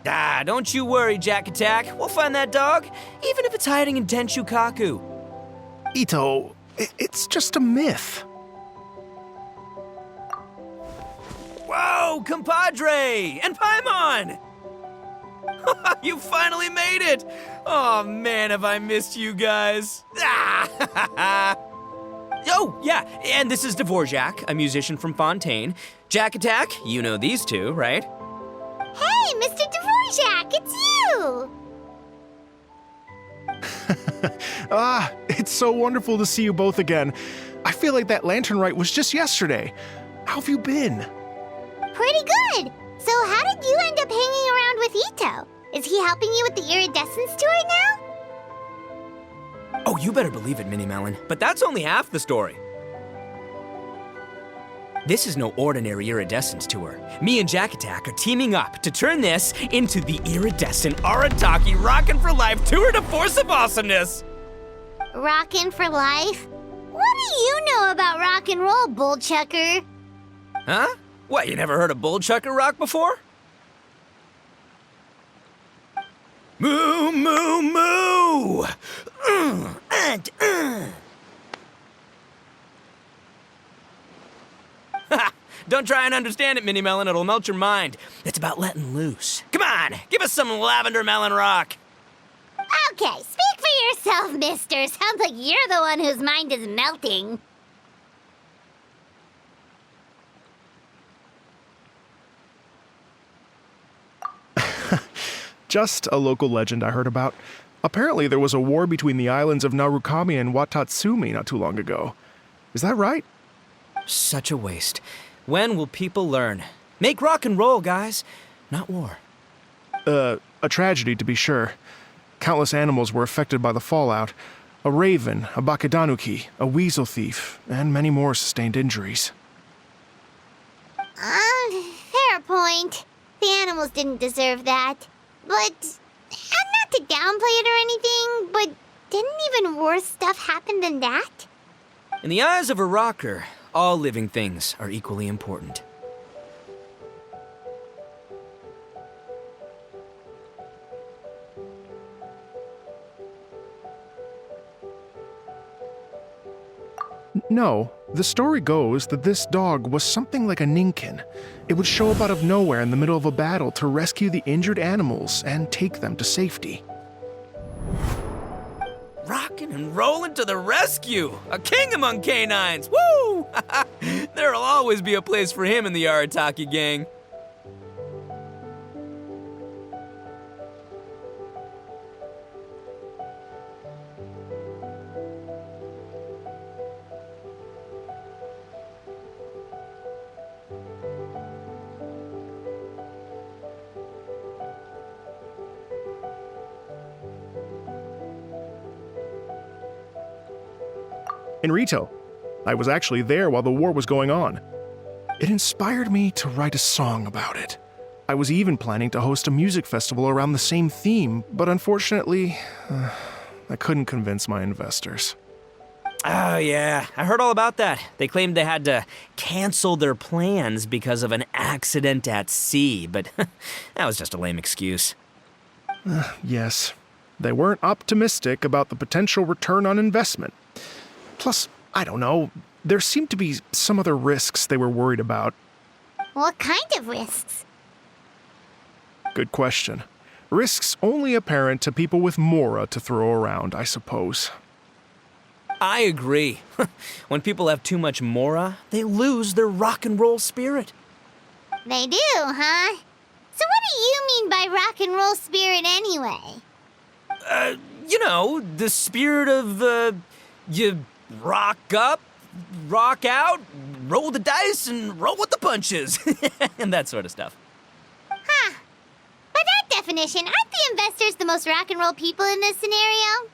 Ah, don't you worry, Jack Attack. We'll find that dog, even if it's hiding in Tenshukaku. Ito, it's just a myth. Whoa, compadre! And Paimon! You finally made it! Oh man, have I missed you guys. Ah! Oh, yeah, and this is Dvorak, a musician from Fontaine. Jack Attack, you know these two, right? Hey, Mr. Dvorak, it's you! It's so wonderful to see you both again. I feel like that lantern rite was just yesterday. How have you been? Pretty good. So how did you end up hanging around with Ito? Is he helping you with the iridescence tour now? Oh, you better believe it, Minnie Melon. But that's only half the story. This is no ordinary iridescence tour. Me and Jack Attack are teaming up to turn this into the iridescent Arataki Rockin' for Life Tour de Force of Awesomeness. Rockin' for life? What do you know about rock and roll, bullchucker? Huh? What, you never heard a bullchucker rock before? Moo, moo, moo! Don't try and understand it, Minnie Melon. It'll melt your mind. It's about letting loose. Come on, give us some lavender melon rock. Okay, speak for yourself, mister. Sounds like you're the one whose mind is melting. Just a local legend I heard about. Apparently there was a war between the islands of Narukami and Watatsumi not too long ago. Is that right? Such a waste. When will people learn? Make rock and roll, guys, not war. A tragedy to be sure. Countless animals were affected by the fallout. A raven, a bakedanuki, a weasel thief, and many more sustained injuries. Fair point. The animals didn't deserve that. But, not to downplay it or anything, but didn't even worse stuff happen than that? In the eyes of a rocker, all living things are equally important. No, the story goes that this dog was something like a ninkin. It would show up out of nowhere in the middle of a battle to rescue the injured animals and take them to safety. Rockin' and rollin' to the rescue! A king among canines! Woo! There'll always be a place for him in the Arataki gang. In Rito, I was actually there while the war was going on. It inspired me to write a song about it. I was even planning to host a music festival around the same theme, but unfortunately, I couldn't convince my investors. Oh, yeah. I heard all about that. They claimed they had to cancel their plans because of an accident at sea, but that was just a lame excuse. Yes, they weren't optimistic about the potential return on investment. Plus, I don't know, there seemed to be some other risks they were worried about. What kind of risks? Good question. Risks only apparent to people with mora to throw around, I suppose. I agree. When people have too much mora, they lose their rock and roll spirit. They do, huh? So what do you mean by rock and roll spirit anyway? The spirit of, you rock up, rock out, roll the dice, and roll with the punches. And that sort of stuff. Huh. By that definition, aren't the investors the most rock and roll people in this scenario?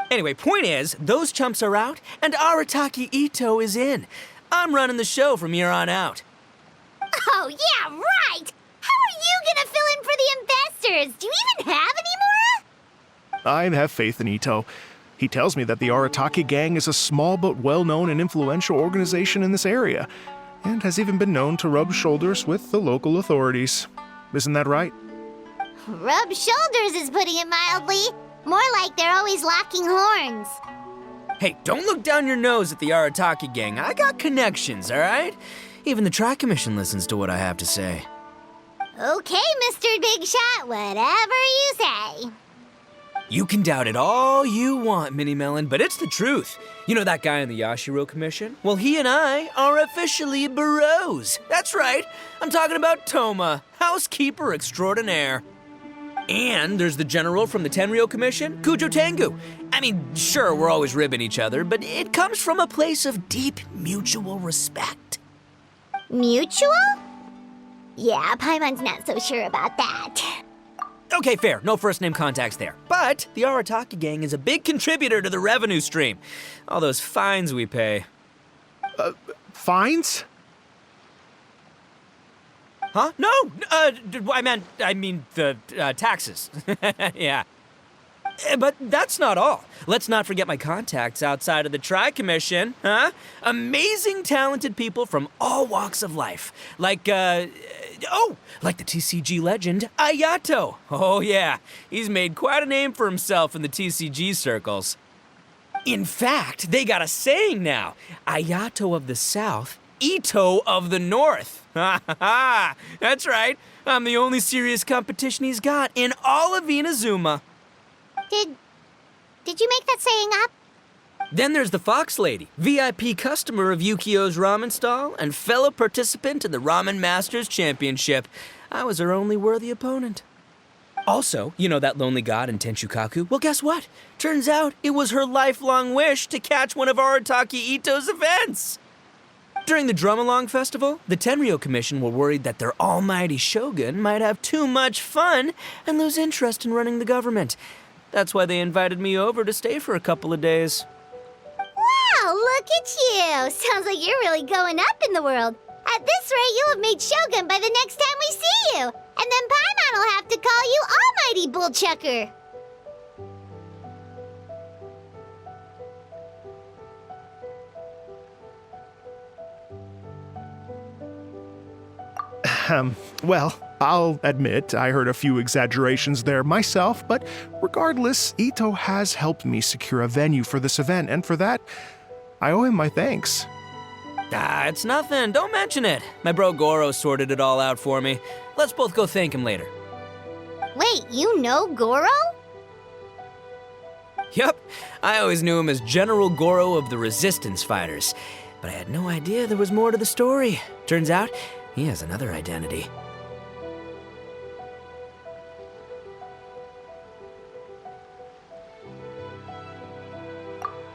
Anyway, point is, those chumps are out, and Arataki Ito is in. I'm running the show from here on out. Oh, yeah, right! How are you gonna fill in for the investors? Do you even have any more? I have faith in Ito. He tells me that the Arataki gang is a small but well-known and influential organization in this area, and has even been known to rub shoulders with the local authorities. Isn't that right? Rub shoulders is putting it mildly. More like they're always locking horns. Hey, don't look down your nose at the Arataki gang. I got connections, all right? Even the Tri-Commission listens to what I have to say. Okay, Mr. Big Shot, whatever you say. You can doubt it all you want, Mini Melon, but it's the truth. You know that guy in the Yashiro Commission? Well, he and I are officially bros. That's right. I'm talking about Toma, housekeeper extraordinaire. And there's the general from the Tenryo Commission, Kujo Tengu. I mean, sure, we're always ribbing each other, but it comes from a place of deep mutual respect. Mutual? Yeah, Paimon's not so sure about that. Okay, fair. No first-name contacts there. But the Arataki gang is a big contributor to the revenue stream. All those fines we pay. Fines? Huh? No! I mean the taxes. Yeah. But that's not all. Let's not forget my contacts outside of the Tri-Commission, huh? Amazing, talented people from all walks of life. Like the TCG legend, Ayato. Oh yeah, he's made quite a name for himself in the TCG circles. In fact, they got a saying now. Ayato of the South, Ito of the North. Ha ha ha! That's right. I'm the only serious competition he's got in all of Inazuma. Did you make that saying up? Then there's the Fox Lady, VIP customer of Yukio's ramen stall and fellow participant in the Ramen Masters Championship. I was her only worthy opponent. Also, you know that lonely god in Tenshukaku? Well, guess what? Turns out it was her lifelong wish to catch one of Arataki Ito's events. During the Drum-Along Festival, the Tenryo Commission were worried that their almighty shogun might have too much fun and lose interest in running the government. That's why they invited me over to stay for a couple of days. Wow, look at you! Sounds like you're really going up in the world. At this rate, you'll have made Shogun by the next time we see you. And then Paimon will have to call you Almighty Bullchucker. Well, I'll admit I heard a few exaggerations there myself, but regardless, Ito has helped me secure a venue for this event, and for that, I owe him my thanks. It's nothing. Don't mention it. My bro Goro sorted it all out for me. Let's both go thank him later. Wait, you know Goro? Yup. I always knew him as General Goro of the Resistance Fighters, but I had no idea there was more to the story. Turns out, he has another identity.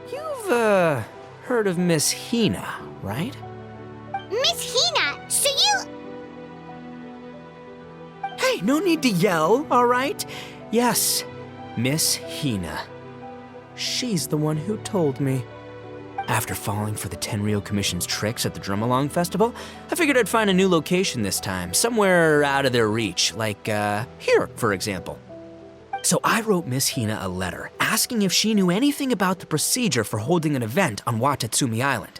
You've, heard of Miss Hina, right? Miss Hina, so you... Hey, no need to yell, all right? Yes, Miss Hina. She's the one who told me. After falling for the Tenryo Commission's tricks at the Drum-Along Festival, I figured I'd find a new location this time, somewhere out of their reach, like, here, for example. So I wrote Miss Hina a letter, asking if she knew anything about the procedure for holding an event on Watatsumi Island.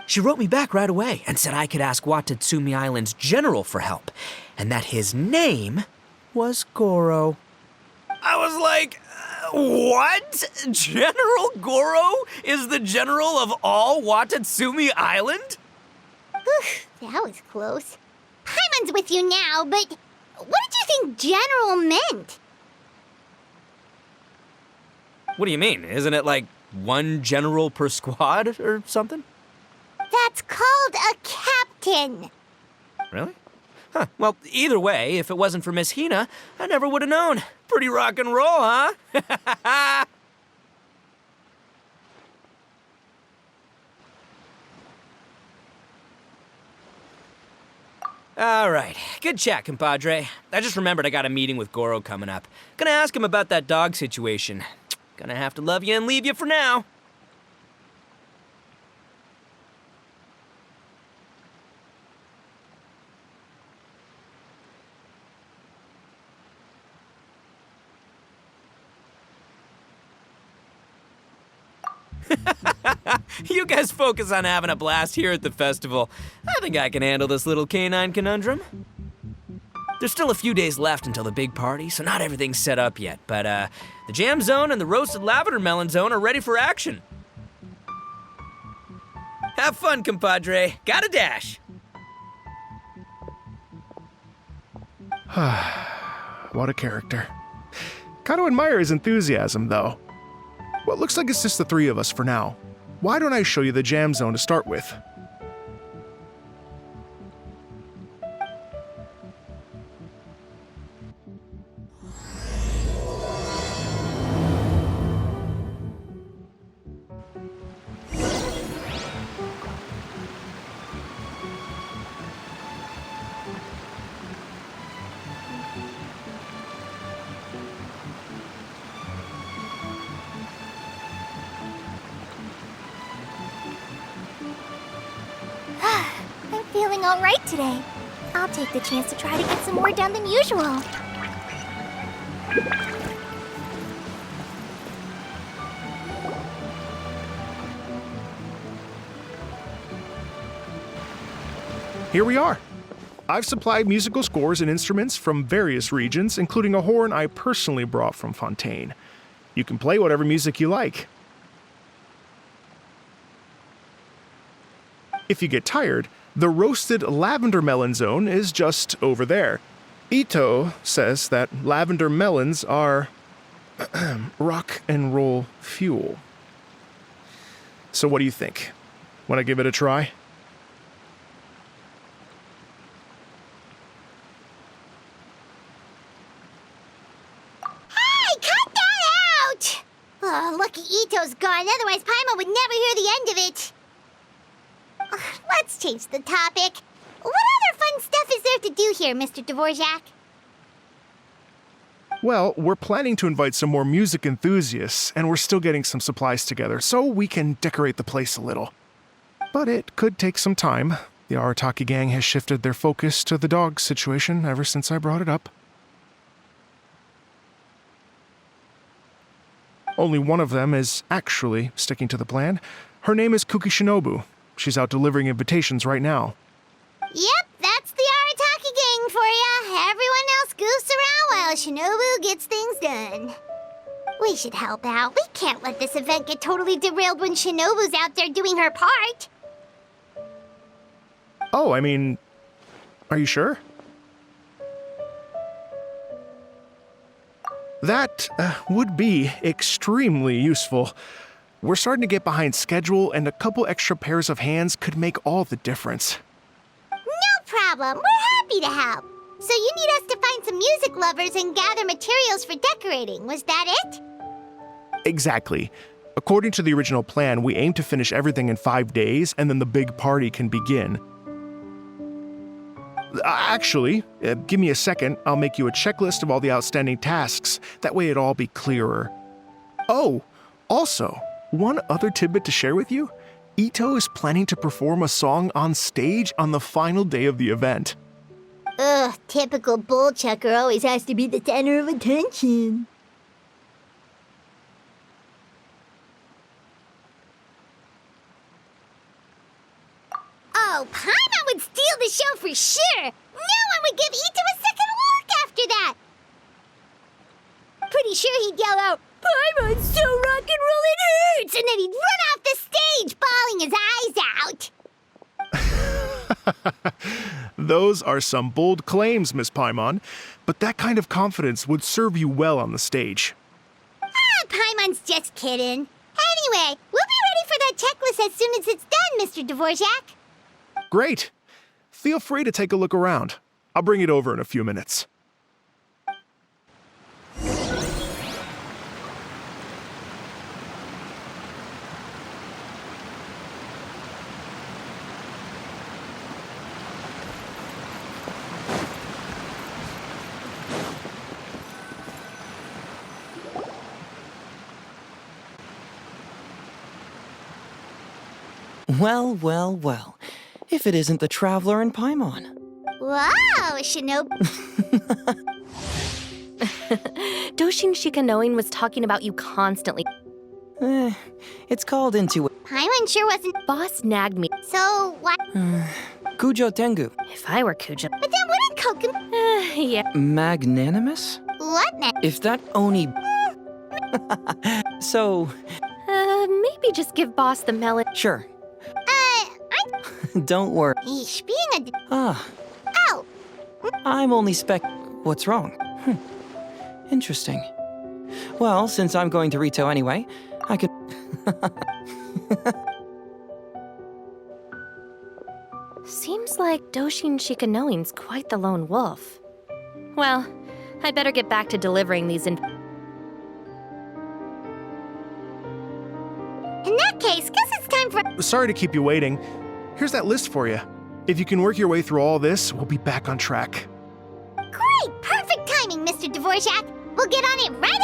She wrote me back right away and said I could ask Watatsumi Island's general for help, and that his name was Goro. I was like, what? General Goro is the general of all Watatsumi Island? That was close. Paimon's with you now, but what did you think general meant? What do you mean? Isn't it like one general per squad or something? That's called a captain. Really? Huh. Well, either way, if it wasn't for Miss Hina, I never would have known. Pretty rock and roll, huh? All right. Good chat, compadre. I just remembered I got a meeting with Goro coming up. Gonna ask him about that dog situation. Gonna have to love you and leave you for now. You guys focus on having a blast here at the festival. I think I can handle this little canine conundrum. There's still a few days left until the big party, so not everything's set up yet, but the jam zone and the roasted lavender melon zone are ready for action. Have fun, compadre. Gotta dash. What a character. Gotta admire his enthusiasm, though. Well, it looks like it's just the three of us for now. Why don't I show you the jam zone to start with? I'm feeling all right today. I'll take the chance to try to get some more done than usual. Here we are. I've supplied musical scores and instruments from various regions, including a horn I personally brought from Fontaine. You can play whatever music you like. If you get tired, the roasted lavender melon zone is just over there. Ito says that lavender melons are rock and roll fuel. So what do you think? Want to give it a try? Hey, cut that out! Oh, lucky Ito's gone, otherwise Paimon would never hear the end of it. Let's change the topic. What other fun stuff is there to do here, Mr. Dvorak? Well, we're planning to invite some more music enthusiasts, and we're still getting some supplies together, so we can decorate the place a little. But it could take some time. The Arataki gang has shifted their focus to the dog situation ever since I brought it up. Only one of them is actually sticking to the plan. Her name is Kuki Shinobu. She's out delivering invitations right now. Yep, that's the Arataki gang for ya. Everyone else goofs around while Shinobu gets things done. We should help out. We can't let this event get totally derailed when Shinobu's out there doing her part. Oh, I mean, are you sure? That would be extremely useful. We're starting to get behind schedule, and a couple extra pairs of hands could make all the difference. No problem. We're happy to help. So you need us to find some music lovers and gather materials for decorating. Was that it? Exactly. According to the original plan, we aim to finish everything in 5 days, and then the big party can begin. Actually, give me a second. I'll make you a checklist of all the outstanding tasks. That way it'll all be clearer. Oh, also, one other tidbit to share with you. Ito is planning to perform a song on stage on the final day of the event. Ugh, typical bullchucker always has to be the center of attention. Oh, Paimon would steal the show for sure! No one would give Ito a second look after that! Pretty sure he'd yell out, "Paimon's so rock and roll it hurts!" And then he'd run off the stage, bawling his eyes out! Those are some bold claims, Miss Paimon, but that kind of confidence would serve you well on the stage. Ah, Paimon's just kidding. Anyway, we'll be ready for that checklist as soon as it's done, Mr. Dvorak. Great. Feel free to take a look around. I'll bring it over in a few minutes. Well, well, well. If it isn't the Traveler and Paimon. Wow, Shinobu. Doshin Shikanoin was talking about you constantly. It's called into it. Paimon sure wasn't. Boss nagged me. So, what? Kujo Tengu. If I were Kujo, But then wouldn't Koken. Yeah. Magnanimous? What now? If that Oni... So, Maybe just give Boss the melon. sure. I... Don't worry. Eesh, being a... Ah, Ow! I'm only What's wrong? Interesting. Well, since I'm going to Rito anyway, I could... Seems like Doshin Shikanoin's quite the lone wolf. Well, I'd better get back to delivering these In that case, guess it's time for... Sorry to keep you waiting. Here's that list for you. If you can work your way through all this, we'll be back on track. Great! Perfect timing, Mr. Dvorak. We'll get on it right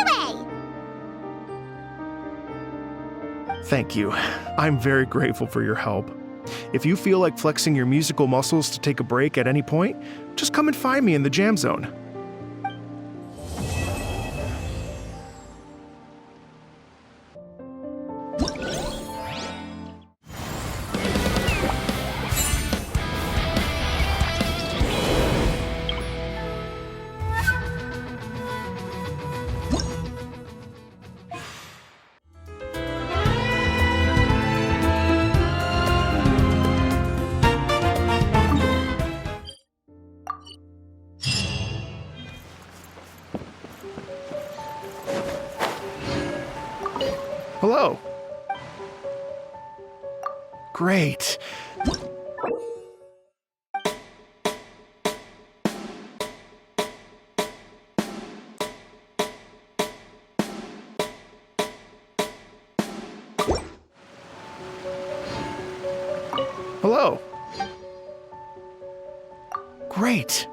away! Thank you. I'm very grateful for your help. If you feel like flexing your musical muscles to take a break at any point, just come and find me in the jam zone. Hello. Great. Hello. Great.